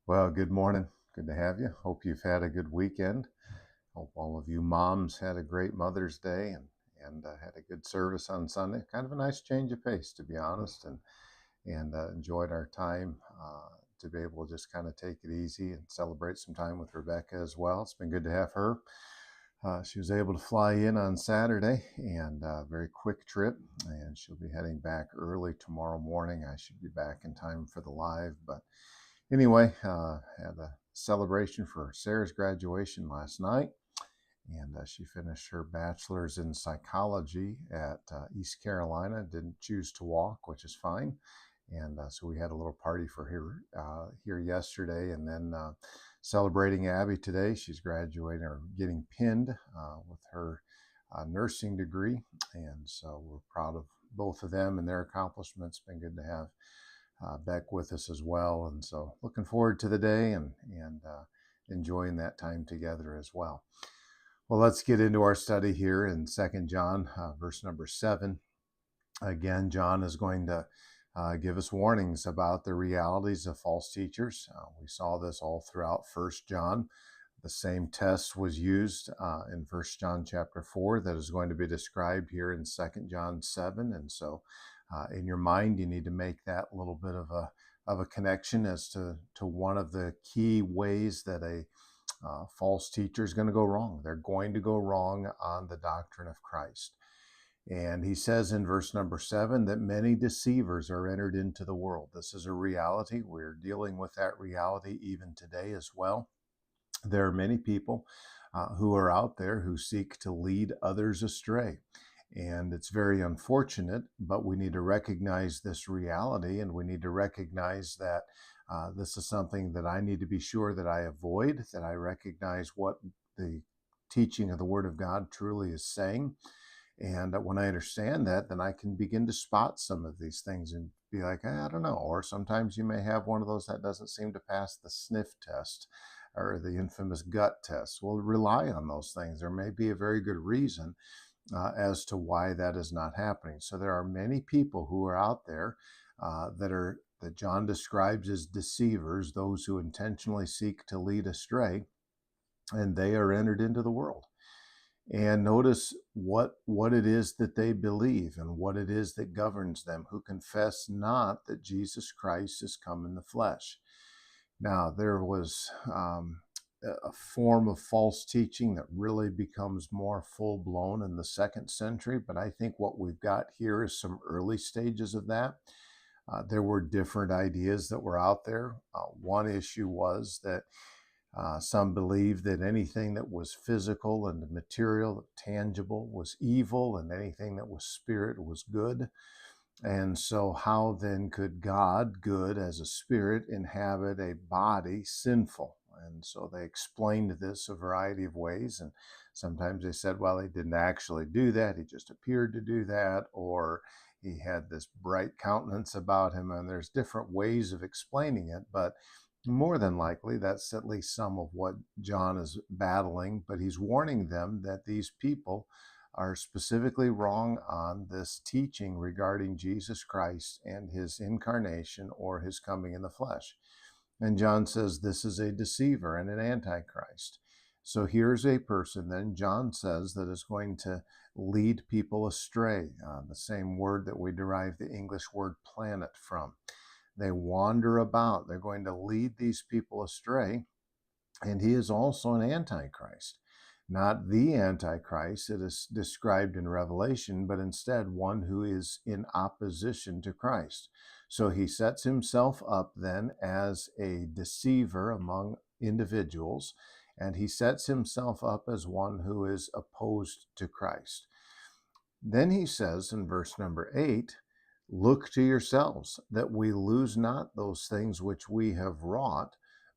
Well, good morning. Good to have you. Hope you've had a good weekend. Hope all of you moms had a great Mother's Day and had a good service on Sunday. Kind of a nice change of pace, to be honest, and enjoyed our time to be able to just kind of take it easy and celebrate some time with Rebecca as well. It's been good to have her. She was able to fly in on Saturday and a very quick trip, and she'll be heading back early tomorrow morning. I should be back in time for the live, but anyway, had a celebration for Sarah's graduation last night, and she finished her bachelor's in psychology at East Carolina. Didn't choose to walk, which is fine. And so we had a little party for her here yesterday, and then celebrating Abby today. She's graduating or getting pinned with her nursing degree, and so we're proud of both of them and their accomplishments. Been good to have Beck with us as well. And so looking forward to the day and enjoying that time together as well. Well, let's get into our study here in 2 John, verse number 7. Again, John is going to give us warnings about the realities of false teachers. We saw this all throughout 1 John. The same test was used in 1 John chapter 4 that is going to be described here in 2 John 7. And so in your mind, you need to make that little bit of a connection as to one of the key ways that a false teacher is going to go wrong. They're going to go wrong on the doctrine of Christ. And he says in verse number 7 that many deceivers are entered into the world. This is a reality. We're dealing with that reality even today as well. There are many people who are out there who seek to lead others astray. And it's very unfortunate, but we need to recognize this reality, and we need to recognize that this is something that I need to be sure that I avoid, that I recognize what the teaching of the Word of God truly is saying. And when I understand that, then I can begin to spot some of these things and be like, I don't know. Or sometimes you may have one of those that doesn't seem to pass the sniff test or the infamous gut test. Well, rely on those things. There may be a very good reason as to why that is not happening. So there are many people who are out there that John describes as deceivers, those who intentionally seek to lead astray, and they are entered into the world. And notice what it is that they believe and what it is that governs them, who confess not that Jesus Christ has come in the flesh. Now, there was a form of false teaching that really becomes more full-blown in the 2nd century, but I think what we've got here is some early stages of that. There were different ideas that were out there. One issue was that some believed that anything that was physical and material, tangible, was evil, and anything that was spirit was good. And so how then could God, good as a spirit, inhabit a body sinful? And so they explained this a variety of ways. And sometimes they said, well, he didn't actually do that. He just appeared to do that. Or he had this bright countenance about him. And there's different ways of explaining it. But more than likely, that's at least some of what John is battling. But he's warning them that these people are specifically wrong on this teaching regarding Jesus Christ and his incarnation or his coming in the flesh. And John says this is a deceiver and an antichrist. So here's a person, then John says, that is going to lead people astray, the same word that we derive the English word planet from. They wander about. They're going to lead these people astray. And he is also an antichrist. Not the Antichrist that is described in Revelation, but instead one who is in opposition to Christ. So he sets himself up then as a deceiver among individuals, and he sets himself up as one who is opposed to Christ. Then he says in verse number 8, look to yourselves that we lose not those things which we have wrought,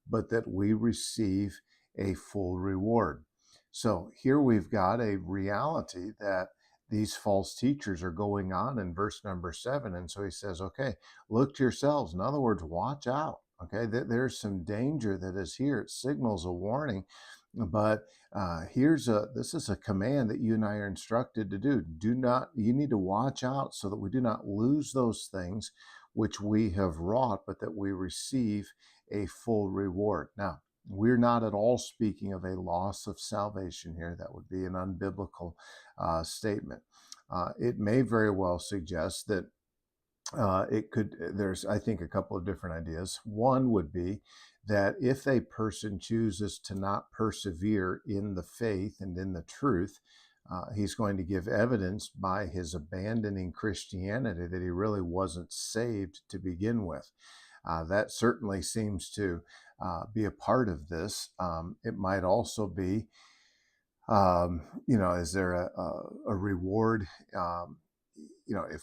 but that we receive a full reward. So here we've got a reality that these false teachers are going on in verse number 7. And so he says, okay, look to yourselves. In other words, watch out. Okay, there's some danger that is here. It signals a warning. But this is a command that you and I are instructed to do. You need to watch out so that we do not lose those things which we have wrought, but that we receive a full reward. Now, we're not at all speaking of a loss of salvation here. That would be an unbiblical statement. It may very well suggest that there's, I think, a couple of different ideas. One would be that if a person chooses to not persevere in the faith and in the truth, he's going to give evidence by his abandoning Christianity that he really wasn't saved to begin with. That certainly seems to be a part of this. It might also be, is there a reward?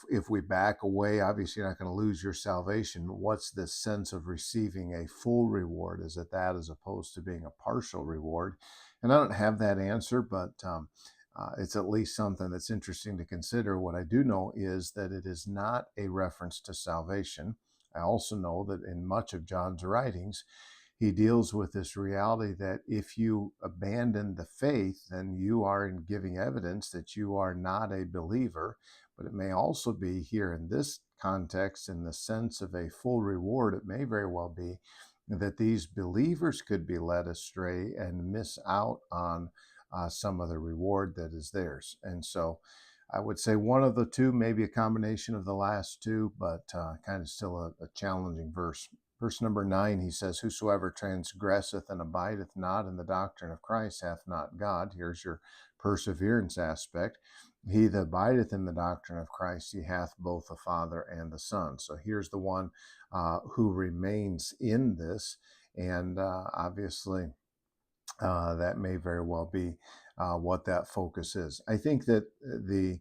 If we back away, obviously you're not going to lose your salvation. What's this sense of receiving a full reward? Is it that as opposed to being a partial reward? And I don't have that answer, but it's at least something that's interesting to consider. What I do know is that it is not a reference to salvation. I also know that in much of John's writings, he deals with this reality that if you abandon the faith, then you are in giving evidence that you are not a believer. But it may also be here in this context, in the sense of a full reward, it may very well be that these believers could be led astray and miss out on some of the reward that is theirs. And so I would say one of the two, maybe a combination of the last two, but kind of still a challenging verse. Verse number 9, he says, "Whosoever transgresseth and abideth not in the doctrine of Christ hath not God." Here's your perseverance aspect. "He that abideth in the doctrine of Christ, he hath both the Father and the Son." So here's the one who remains in this. And obviously, that may very well be what that focus is. I think that the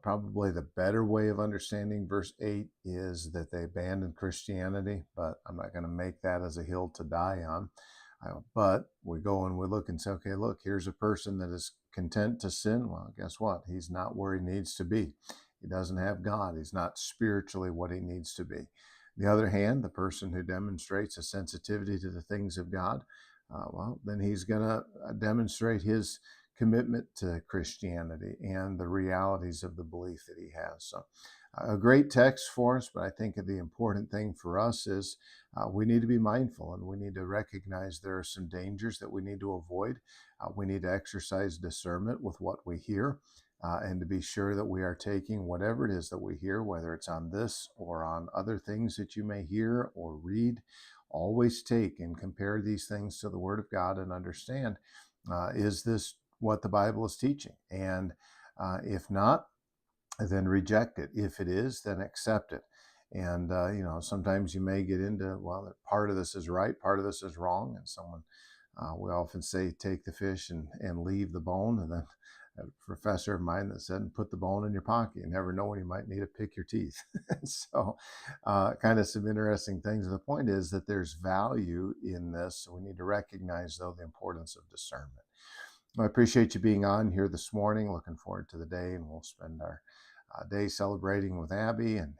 probably the better way of understanding verse 8 is that they abandoned Christianity, but I'm not going to make that as a hill to die on. But we go and we look and say, okay, look, here's a person that is content to sin. Well, guess what? He's not where he needs to be. He doesn't have God. He's not spiritually what he needs to be. On the other hand, the person who demonstrates a sensitivity to the things of God, well, then he's going to demonstrate his commitment to Christianity and the realities of the belief that he has. So a great text for us, but I think the important thing for us is we need to be mindful and we need to recognize there are some dangers that we need to avoid. We need to exercise discernment with what we hear and to be sure that we are taking whatever it is that we hear, whether it's on this or on other things that you may hear or read. Always take and compare these things to the Word of God and understand, is this what the Bible is teaching? And if not, then reject it. If it is, then accept it. And, sometimes you may get into, well, part of this is right, part of this is wrong. And we often say, take the fish and leave the bone. And then a professor of mine that said, put the bone in your pocket. You never know when you might need to pick your teeth. So kind of some interesting things. And the point is that there's value in this. So we need to recognize, though, the importance of discernment. I appreciate you being on here this morning. Looking forward to the day, and we'll spend our day celebrating with Abby and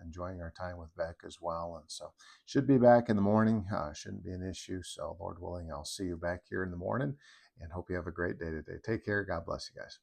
enjoying our time with Beck as well. And so should be back in the morning. Shouldn't be an issue. So Lord willing, I'll see you back here in the morning and hope you have a great day today. Take care. God bless you guys.